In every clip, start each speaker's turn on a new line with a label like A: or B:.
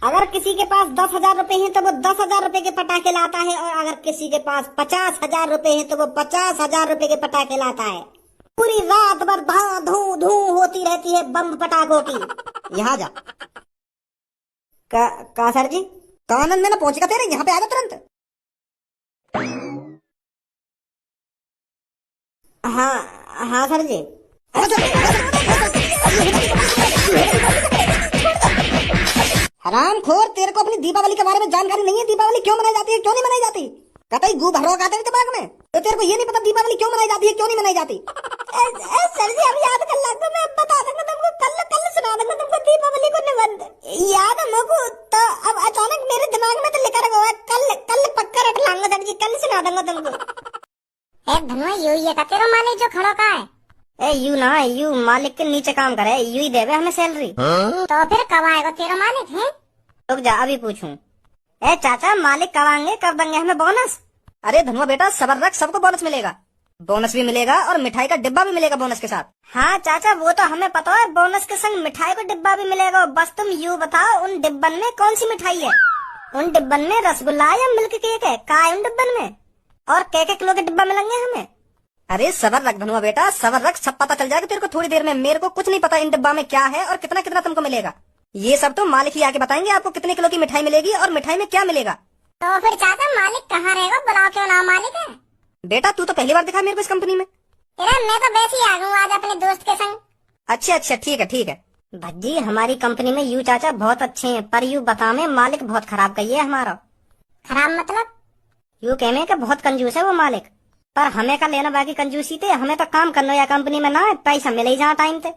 A: अगर किसी के पास 10,000 रुपए हैं तो वो 10,000 रुपए के पटाखे लाता है, और अगर किसी के पास 50,000 रुपए हैं तो वो 50,000 रुपए के पटाखे लाता है। पूरी रात भर धा धू धू होती रहती है बम पटाखों की। यहाँ जा। का सर जी? कानन में ना पहुंचेगा तेरे, यहाँ पे आ जा तुरंत। हाँ हाँ सर जी। हरामखोर, तेरे को अपनी दीपावली के बारे में जानकारी नहीं है? दीपावली क्यों मनाई जाती है, क्यों नहीं मनाई जाती? कतई गू भरोग आते हैं दिमाग में, तो तेरे को ये नहीं पता दीपावली क्यों मनाई जाती है, क्यों नहीं मनाई जाती? सर जी अब याद कर लो, मैं बता दूंगा तुमको, कल सुना दूंगा तुमको दीपावली को निबंध। याद है मुझको, तो अब अचानक मेरे दिमाग में तो लिखा रखा है, कल पक्का रट लाऊंगा सर जी, कल सुना दूंगा तुमको।
B: धनुआ यू ये का तेरा मालिक जो खड़ा का है?
A: यू ना, यू मालिक के नीचे काम करे, यू ही देवे हमें सैलरी।
B: तो फिर कब आएगा तेरा मालिक है?
A: रुक जा अभी पूछूं। चाचा मालिक कब आएंगे, कब देंगे हमें बोनस? अरे धनुआ बेटा सबर रख, सबको बोनस मिलेगा, बोनस भी मिलेगा और मिठाई का डिब्बा भी मिलेगा बोनस के साथ। हाँ चाचा वो तो हमें पता है, बोनस के संग मिठाई का डिब्बा भी मिलेगा। बस तुम यू बताओ उन डिब्बन में कौन सी मिठाई है? उन डिब्बन में रसगुल्ला या मिल्क केक है? का है उन डिब्बन में? और के किलो के डिब्बा मिलेंगे हमें? अरे सबर रख धनुआ बेटा, सबर रख, सब पता चल जाएगा तेरे को थोड़ी देर में। मेरे को कुछ नहीं पता इन डिब्बा में क्या है और कितना कितना तुमको मिलेगा, ये सब तो मालिक ही आके बताएंगे आपको कितने किलो की मिठाई मिलेगी और मिठाई में क्या मिलेगा।
B: तो फिर चाचा मालिक कहाँ रहेगा, बुलाओ क्यों ना मालिक है?
A: बेटा तू तो पहली बार दिखा मेरे को इस कंपनी में।
B: मैं तो वैसे ही आ गया आज अपने दोस्त के संग।
A: अच्छा ठीक है ठीक है। भज्जी हमारी कंपनी में यू चाचा बहुत अच्छे हैं, पर यू बता में मालिक बहुत खराब कहिए हमारा।
B: खराब मतलब?
A: यू कहने के बहुत कंजूस है वो मालिक, पर हमें का लेना बाकी कंजूसी थे, हमें तो काम करना या कंपनी में ना है, पैसा मिले ही जहाँ टाइम थे।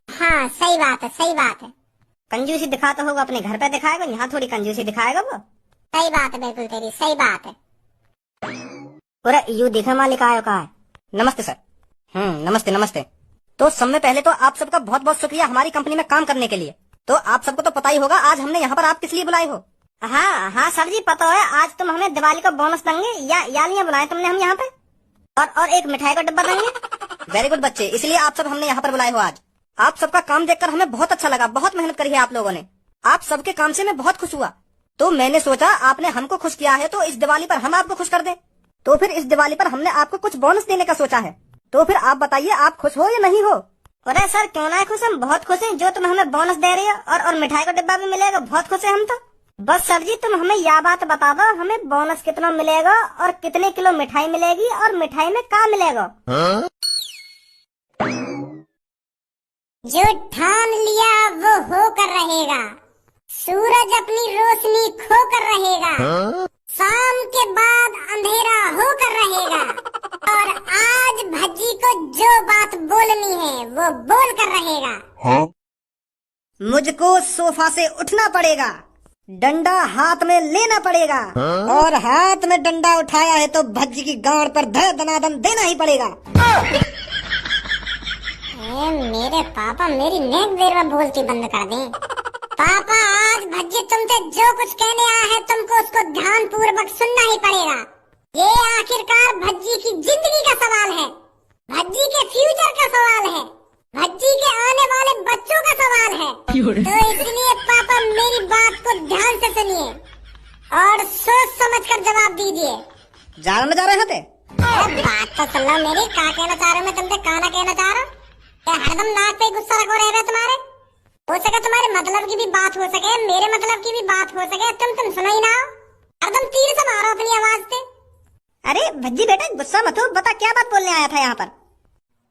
B: हाँ सही बात है, सही बात है।
A: कंजूसी दिखाता होगा अपने घर पे दिखाएगा, यहाँ थोड़ी कंजूसी दिखाएगा वो।
B: सही बात है, बिल्कुल तेरी सही बात है।
A: अरे यू देखा मालिक आयो कहा है। नमस्ते सर। नमस्ते नमस्ते। तो सब में पहले तो आप सबका बहुत बहुत शुक्रिया हमारी कंपनी में काम करने के लिए। तो आप सबको तो पता ही होगा आज हमने यहाँ पर आप किस लिए बुलाए हो। हाँ सर जी पता है, आज तुम हमें दिवाली का बोनस देंगे या लिए बुलाए तुमने हम यहाँ पे, और एक मिठाई का डिब्बा देंगे। वेरी गुड बच्चे, इसलिए आप सब हमने यहाँ पर बुलाए हो आज। आप सबका काम देखकर हमें बहुत अच्छा लगा, बहुत मेहनत करी है आप लोगों ने, आप सबके काम से मैं बहुत खुश हुआ। तो मैंने सोचा आपने हमको खुश किया है तो इस दिवाली पर हम आपको खुश कर दें। तो फिर इस दिवाली पर हमने आपको कुछ बोनस देने का सोचा है। तो फिर आप बताइए आप खुश हो या नहीं हो? अरे सर क्यों ना खुश, हम बहुत खुश हैं जो तुम हमें बोनस दे रही हो, और मिठाई का डिब्बा भी मिलेगा, बहुत खुश है हम तो। बस सर जी तुम हमें यह बात बता दो, हमें बोनस कितना मिलेगा और कितने किलो मिठाई मिलेगी और मिठाई में क्या मिलेगा?
B: जो ठान लिया वो होकर रहेगा, सूरज अपनी रोशनी खोकर रहेगा, शाम के बाद अंधेरा होकर रहेगा, और आज भज्जी को जो बात बोलनी है वो बोल कर रहेगा।
A: मुझको सोफा से उठना पड़ेगा, डंडा हाथ में लेना पड़ेगा, और हाथ में डंडा उठाया है तो भज्जी की गांड पर धड़ दनादन देना ही पड़ेगा।
B: मेरे पापा मेरी नेक देर में बोलती बंद कर दें। पापा आज भज्जी तुमसे जो कुछ कहने आया है तुमको उसको ध्यान पूर्वक सुनना ही पड़ेगा। ये आखिरकार भज्जी की जिंदगी का सवाल है, भज्जी के फ्यूचर का सवाल है, भज्जी के आने वाले बच्चों का सवाल है। तो इसलिए पापा मेरी बात को ध्यान से सुनिए और सोच समझ कर जवाब दीजिए।
A: जा रहे थे
B: बात तो सुन लो मेरी, क्या कहना चाह रहे हो? मैं तुमसे काना कहना चाह रहा हूँ, हरदम नाक पे गुस्सा रखो रह रहे तुम्हारे। हो सके तुम्हारे मतलब की भी बात हो सके, मेरे मतलब की भी बात हो सके, तुम सुनो ही ना, हरदम तीर से मारो अपनी आवाज से।
A: अरे भज्जी बेटा गुस्सा मत हो, बता क्या बात बोलने आया था यहाँ पर?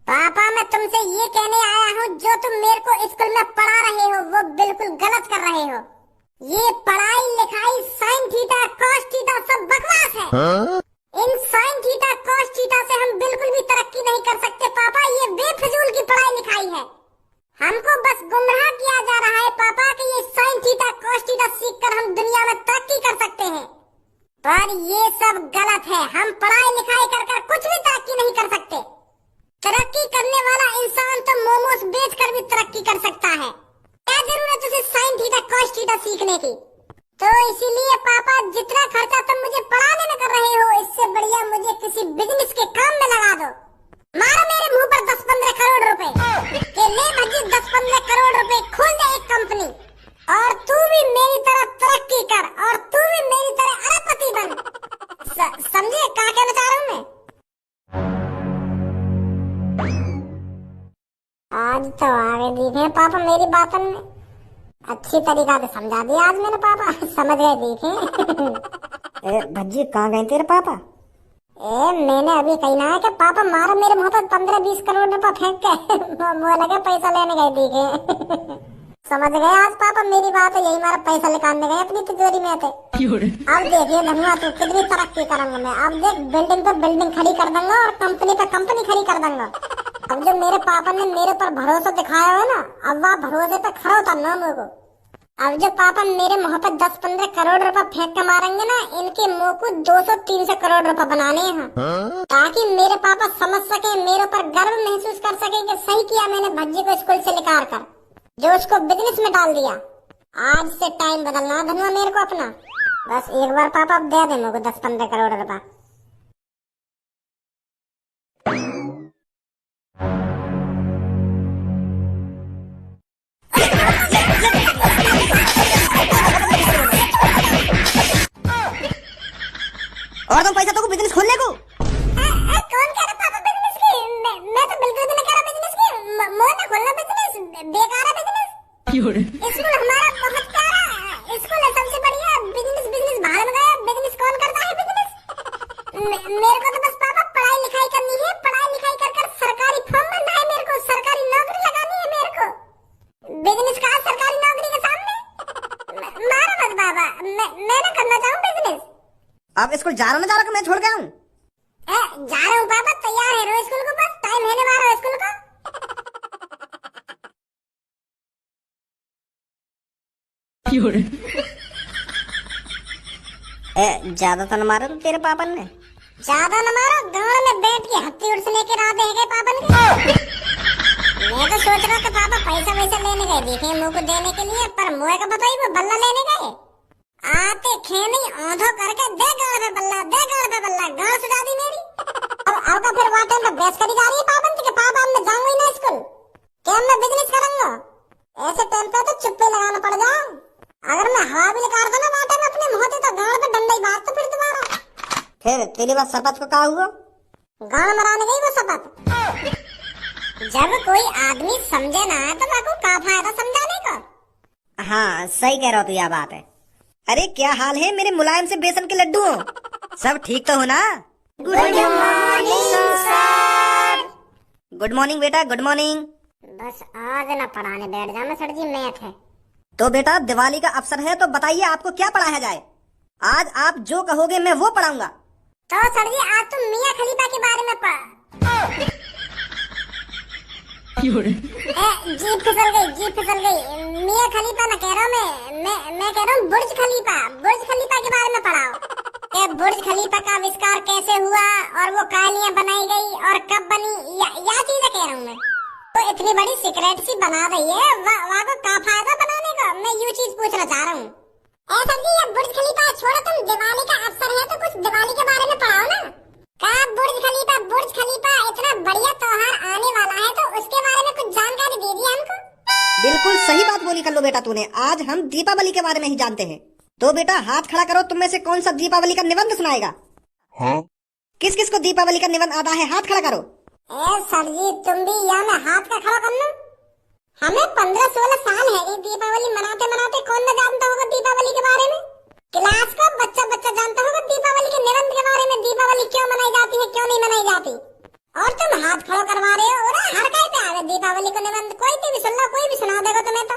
B: पापा मैं तुमसे ये कहने आया हूँ, जो तुम मेरे को स्कूल में पढ़ा रहे हो वो बिल्कुल गलत कर रहे हो। ये पढ़ाई लिखाई साइन थीटा कॉस थीटा सब बकवास है। इन साइन थीटा कॉस थीटा से हम बिल्कुल भी तरक्की नहीं कर सकते पापा, ये बेफिजूल की पढ़ाई लिखाई है। हमको बस गुमराह किया जा रहा है पापा कि ये साइन थीटा कॉस थीटा सीखकर हम दुनिया में तरक्की कर सकते हैं, पर ये सब गलत है। हम पढ़ाई लिखाई कर कुछ भी तरक्की नहीं कर सकते। तरक्की करने वाला इंसान तो मोमोज बेचकर भी तरक्की कर सकता है, क्या जरूरत उसे साइन थीटा कॉस थीटा सीखने की? तो इसीलिए पापा जितना खर्चा तुम मुझे पढ़ाने में कर रहे हो, इससे बढ़िया मुझे किसी बिजनेस के काम में लगा दो। मारो मेरे मुंह पर 10-15 करोड़ रुपए कि ले भज्जी 10-15 करोड़ रुपए खोल दे एक कंपनी, और तू भी मेरी तरह पापा मेरी बातन में अच्छी तरीका से समझा दिया आज मेरे पापा। समझ गए देखे।
A: भज्जी कहाँ गए तेरे पापा?
B: मैंने अभी कही ना है कि पापा मारो मेरे मुंह पर 15-20 करोड़ रुपए फेंक के मुँह लगे पैसा लेने गए देखे। समझ गए आज पापा मेरी बात है, यही मारा पैसा निकालने गए अपनी तिजोरी में थे। अब देखिए धनुआ तू कितनी तरक्की करूंगा मैं। अब देख बिल्डिंग पे बिल्डिंग खड़ी कर दूंगा और कंपनी पे कंपनी खड़ी कर दूंगा। अब जो मेरे पापा ने मेरे पर भरोसा दिखाया है ना, अब वह भरोसे पे खड़ा उतरना मेरे को। अब जो पापा मेरे मुँह पे 10-15 करोड़ रुपए फेंक के मारेंगे ना, इनके मुंह को 200-300 करोड़ रुपए बनाने हैं, ताकि मेरे पापा समझ सके, मेरे ऊपर गर्व महसूस कर सके कि सही किया मैंने भज्जी को स्कूल से निकाल कर, जो उसको बिजनेस में डाल दिया। आज से टाइम बदलना धनुआ मेरे को अपना। बस एक बार पापा अब दे दे मेरे को 10-15 करोड़ रुपए।
A: और तुम पैसा तो बिजनेस खोलने को?
B: कौन कह रहा पापा बिजनेस की? मैं तो बिल्कुल भी नहीं कह रहा बिजनेस की। मोह ना खोलना बिजनेस, बेकार है बिजनेस। स्कूल हमारा बहुत प्यारा स्कूल है, सबसे बढ़िया। बिजनेस बिजनेस बाहर में गया, बिजनेस कौन करता है बिजनेस? मेरे को तो बस पापा पढ़ाई लिखाई करनी है, पढ़ाई लिखाई कर कर सरकारी फॉर्म भरना है मेरे को, सरकारी नौकरी लगानी है मेरे को। बिजनेस का सरकारी नौकरी के सामने मारो मत बाबा, मैं ना करना चाहूँ बिजनेस।
A: अब स्कूल जा रहा कि मैं छोड़ के आऊँ?
B: जा रहा हूँ पापा, तैयार है रो स्कूल को, बस टाइम होने वाला है स्कूल का।
A: ज्यादा तो न मारो तुम तेरे पापन ने?
B: ज्यादा न मारो, गाँव में बैठ के हत्ती उड़सने के राह देख गए पापन के। मैं तो सोच रहा था पापा पैसा वैसा लेने गए देखे मुँह को देने के लिए, पर मुँह का बताइए वो बल्ला लेने गए। आते खेनी औंधो करके दे गाड़ पे बल्ला, दे गाड़ पे बल्ला, गाड़ सुझा दी मेरी। अब का फिर वाटे में बहस करी जा रही है पापन के पापा मैं जाऊंगा ही ना स्कूल, क्या मैं बिजनेस करूंगा? ऐसे टाइम पे तो चुप्पी लगाना पड़ जाए। अगर मैं हवा भी निकाल दूं ना वाटे में अपने मुंह तो गाड़ पे डंडा ही बात तो फिर दोबारा।
A: फिर तेरी बात सरपंच को कहा हुआ?
B: गाड़ मराने गई वो सरपंच। जब कोई आदमी समझे ना तो बाको का फायदा समझाने का।
A: हाँ सही कह रहा हो तू, यह बात है। अरे क्या हाल है मेरे मुलायम से बेसन के लड्डू? सब ठीक तो हो ना?
B: Good morning sir.
A: Good morning बेटा, गुड मॉर्निंग।
B: बस आज ना पढ़ाने बैठ जाना सर जी, मैथ है।
A: तो बेटा दिवाली का अवसर है तो बताइए आपको क्या पढ़ाया जाए? आज आप जो कहोगे मैं वो पढ़ाऊंगा।
B: तो सर जी आज तुम मियां खलीफा के बारे में पढ़। जीप फिसल गई, जीप फिसल गई। मियां खलीफा ना कह रहा हूँ मैं कह रहा हूँ बुर्ज खलीफा, बुर्ज खलीफा के बारे में पढ़ाओ। कि बुर्ज खलीफा का आविष्कार कैसे हुआ और वो कालियां बनाई गई और कब बनी, या चीजें कह रहा हूँ मैं। तो इतनी बड़ी सीक्रेट सी बना रही है, वहाँ को क्या फायदा बनाने का? मैं ये चीज पूछना चाह रहा हूँ। सर जी ये बुर्ज खलीफा छोड़ो, तुम दिवाली का अवसर है तो कुछ दिवाली के बारे में पढ़ाओ ना। कहा बुर्ज खलीफा इतना बढ़िया त्योहार आने वाला है तो उसके बारे में कुछ जानकारी दे दिया हमको।
A: बिल्कुल सही बात बोली कल्लू बेटा तूने। आज हम दीपावली के बारे में ही जानते हैं। तो बेटा हाथ खड़ा करो, तुम में से कौन सा दीपावली का निबंध सुनाएगा?
C: हाँ?
A: किस किस को दीपावली का निबंध आता है? हाथ खड़ा करो।
B: सर जी तुम भी या मैं हाथ का खड़ा करना? हमें 15-16 साल है ये दीपावली मनाते मनाते, कौन न जानता होगा दीपावली के बारे में? क्लास का बच्चा जानता होगा दीपावली के निबंध के बारे में, दीपावली क्यों मनाई जाती है क्यों नहीं मनाई जाती। और तुम हाथ खड़ा करवा रहे हो। हर कहीं पे आ दीपावली को निबंध, कोई भी सुन लो, कोई भी सुना देगा तुम्हें तो।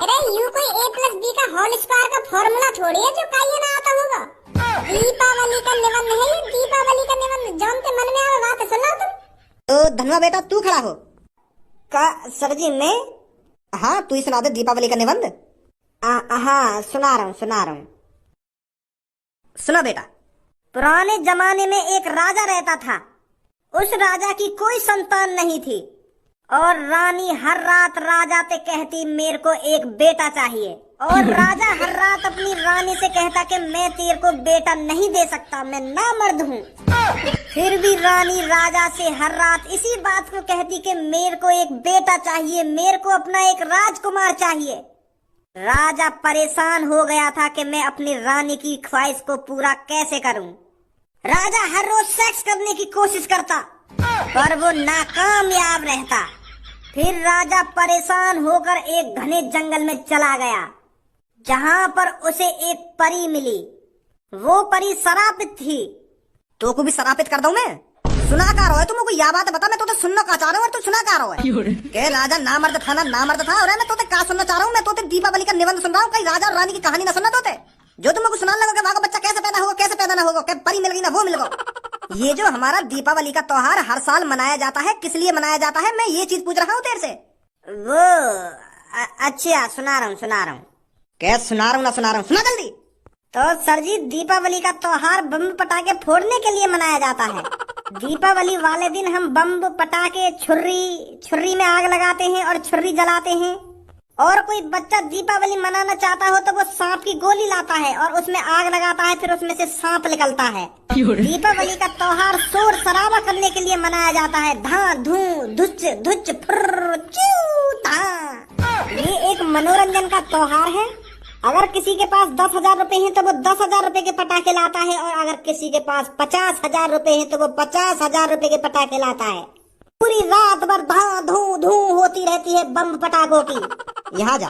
B: अरे यू कोई A+B का होल स्क्वायर का फॉर्मूला थोड़ी है जो कहीं ना आता होगा। दीपावली का निबंध है ये, दीपावली का निबंध। जो उनके मन में आवे बात सुन लो तुम।
A: तो धनुआ बेटा तू खड़ा हो। का सर जी मैं? हाँ तू ही सुना दे दीपावली का निबंध। हाँ सुना रहा हूँ। सुना बेटा। पुराने जमाने में एक राजा रहता था। उस राजा की कोई संतान नहीं थी और रानी हर रात राजा से कहती मेरे को एक बेटा चाहिए। और राजा हर रात अपनी रानी से कहता कि मैं तेरे को बेटा नहीं दे सकता, मैं नामर्द हूँ। फिर भी रानी राजा से हर रात इसी बात को कहती कि मेरे को एक बेटा चाहिए, मेरे को अपना एक राजकुमार चाहिए। राजा परेशान हो गया था कि मैं अपनी रानी की ख्वाहिश को पूरा कैसे करूं। राजा हर रोज सेक्स करने की कोशिश करता पर वो नाकामयाब रहता। फिर राजा परेशान होकर एक घने जंगल में चला गया, जहाँ पर उसे एक परी मिली। वो परी शरापित थी। तो को भी शरापित कर दूं मैं? सुना का रहा है तुमको? यह बात बता, मैं तो सुनना का चाह रहा हूँ और तू सुना का रहा है? के राजा ना मर्द था ना मर्द था, और मैं तो का सुनना चाह रहा हूँ? मैं तो दीपावली का निबंध सुन रहा हूँ। कहीं राजा और रानी की कहानी ना सुनना तोते, जो तुमको सुनाने लगा वहां का बच्चा कैसे पैदा होगा, कैसे पैदा ना होगा, क्या परी मिल गई ना वो मिल गया। ये जो हमारा दीपावली का त्योहार हर साल मनाया जाता है, किस लिए मनाया जाता है, मैं ये चीज पूछ रहा हूँ तेरे से। वो अच्छा सुना रहा हूँ। क्या सुना रहा हूँ ना सुना रहा हूँ, सुना जल्दी। तो सर जी, दीपावली का त्योहार बम पटाखे फोड़ने के लिए मनाया जाता है। दीपावली वाले दिन हम बम पटाखे छुर्री में आग लगाते हैं और छुर्री जलाते हैं। और कोई बच्चा दीपावली मनाना चाहता हो तो वो सांप की गोली लाता है और उसमें आग लगाता है, फिर उसमें से सांप निकलता है। दीपावली का त्योहार शोर शराबा करने के लिए मनाया जाता है। धां धूं धुच धुच फुर्र चू ता। ये एक मनोरंजन का त्योहार है। अगर किसी के पास 10,000 रुपए हैं तो वो 10,000 रुपए के पटाखे लाता है, और अगर किसी के पास 50,000 रुपए हैं तो वो 50,000 रुपए के पटाखे लाता है। पूरी रात भर धां धूं धूं होती रहती है बम पटाखों की। यहाँ जा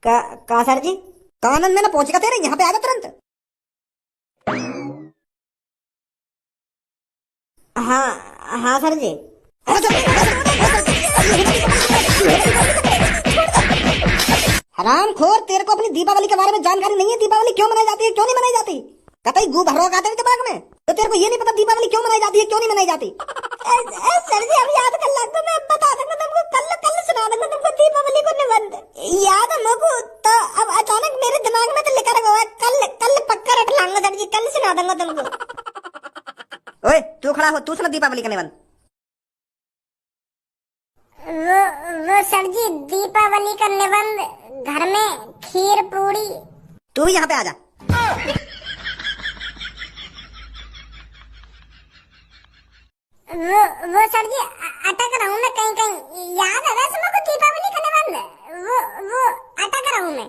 A: का सर जी, कानन में ना पहुंचेगा तेरे, यहाँ पे आ जा तुरंत। हाँ सर जी। हरामखोर, तेरे को अपनी दीपावली के बारे में जानकारी नहीं है? दीपावली क्यों मनाई जाती है, क्यों नहीं मनाई जाती? कतई गू भरो का तेरे दिमाग में, तो तेरे को ये नहीं पता दीपावली क्यों मनाई जाती है, क्यों नहीं मनाई जाती? सर जी, अब याद कर लगता, मैं बता दूंगा तुमको, कल सुना दूंगा तुमको दीपावली को निबंध। याद है मुझको, तो अब अचानक मेरे दिमाग में तो लिखा रखा है, कल पक्का रख लाऊंगा सर जी, कल सुना दूंगा तुमको। ओए तू खड़ा हो, तू सुना दीपावली का निबंध।
B: वो सर जी, दीपावली का निबंध घर में खीर पूरी।
A: तू भी यहाँ पे आ जा।
B: वो सर जी, अटक रहा हूँ मैं कहीं। याद है वैसे मुझको दीपावली का निबंध, वो अटक रहा हूँ मैं।